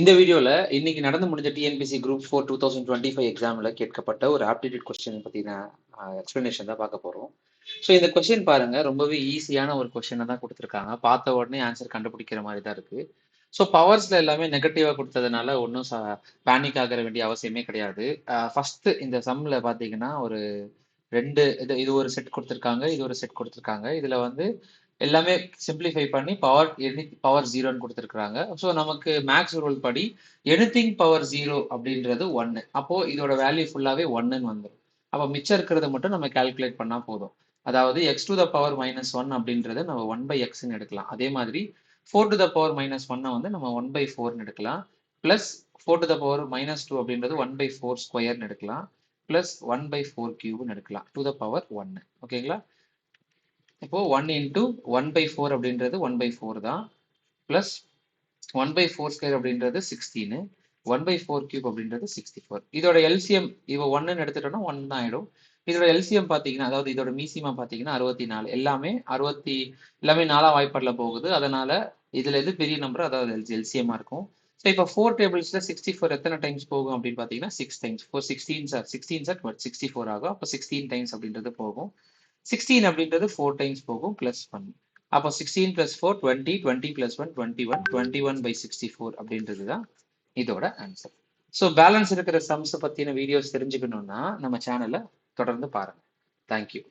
இந்த வீடியோல இன்னைக்கு நடந்து முடிஞ்ச டிஎன்பிசி குரூப் 4 2025 எக்ஸாம்ல கேட்கப்பட்ட ஒரு ஆப்டிடியூட் கொஸ்டின் பத்தின எக்ஸ்பிளனேஷன் தான் பார்க்க போறோம். ஸோ இந்த கொஸ்டின் பாருங்க, ரொம்பவே ஈஸியான ஒரு கொஸ்டினை தான் கொடுத்துருக்காங்க. பார்த்த உடனே ஆன்சர் கண்டுபிடிக்கிற மாதிரி தான் இருக்கு. ஸோ பவர்ஸ்ல எல்லாமே நெகட்டிவா கொடுத்ததுனால ஒன்றும் பேனிக் ஆகிற வேண்டிய அவசியமே கிடையாது. ஃபர்ஸ்ட் இந்த சம்ல பாத்தீங்கன்னா ஒரு ரெண்டு இது இது ஒரு செட் கொடுத்துருக்காங்க, இது ஒரு செட் கொடுத்துருக்காங்க. இதுல வந்து எல்லாமே சிம்பிளிஃபை பண்ணி பவர் ஜீரோன்னு கொடுத்துருக்காங்க. ஸோ நமக்கு மேக்ஸ் ரூல் படி எனிதிங் பவர் ஜீரோ அப்படின்றது ஒன்னு. அப்போ இதோட வேல்யூ ஃபுல்லாவே ஒன்னுன்னு வந்துடும். அப்போ மிச்சம் இருக்கிறத மட்டும் நம்ம கால்குலேட் பண்ணா போதும். அதாவது x to the power minus one அப்படின்றத நம்ம ஒன் பை எக்ஸ்ன்னு எடுக்கலாம். அதே மாதிரி four to the power minus ஒன்னை வந்து நம்ம ஒன் பை ஃபோர்னு எடுக்கலாம். Plus four to the power minus two அப்படின்றது ஒன் பை ஃபோர் ஸ்கொயர்னு எடுக்கலாம். பிளஸ் ஒன் பை ஃபோர் கியூப்னு எடுக்கலாம் டு த பவர் ஒன்னு. ஓகேங்களா? இப்போ one into one by four அப்படின்றது ஒன் பை ஃபோர் தான். Plus one by four square அப்படின்றது 16, ஒன் பை ஃபோர் கியூப் அப்படின்றது 64. இதோட எல்சிஎம் இவ ஒன்னு எடுத்துட்டோம்னா ஒன் தான் ஆயிடும். இதோட எல்சிஎம் பாத்தீங்கன்னா, அதாவது இதோட மீசிமா பாத்தீங்கன்னா 64. எல்லாமே எல்லாமே நாலாம் வாய்ப்பாடுல போகுது. அதனால இதுல எது பெரிய நம்பர், அதாவது எல்சிஎம்மா இருக்கும். ஸோ இப்போ ஃபோர் டேபிள்ஸ்ல 64 எத்தனை டைம்ஸ் போகும் அப்படின்னு பாத்தீங்கன்னா 6 டைம்ஸ். ஃபோர் சிக்ஸ்டீன் சார் 64 ஆகும். அப்போ 16 டைம்ஸ் அப்படின்றது போகும். 16 அப்படின்றது 4 டைம்ஸ் போகும் பிளஸ் 1. அப்போ 16 பிளஸ் 4 20, 20 பிளஸ் 1 21, 21 by 64 அப்படின்றது தான் இதோட ஆன்சர். ஸோ பேலன்ஸ் இருக்கிற சம்ஸ் பத்தின வீடியோஸ் தெரிஞ்சுக்கணும்னா நம்ம சேனலை தொடர்ந்து பாருங்க. தேங்க்யூ.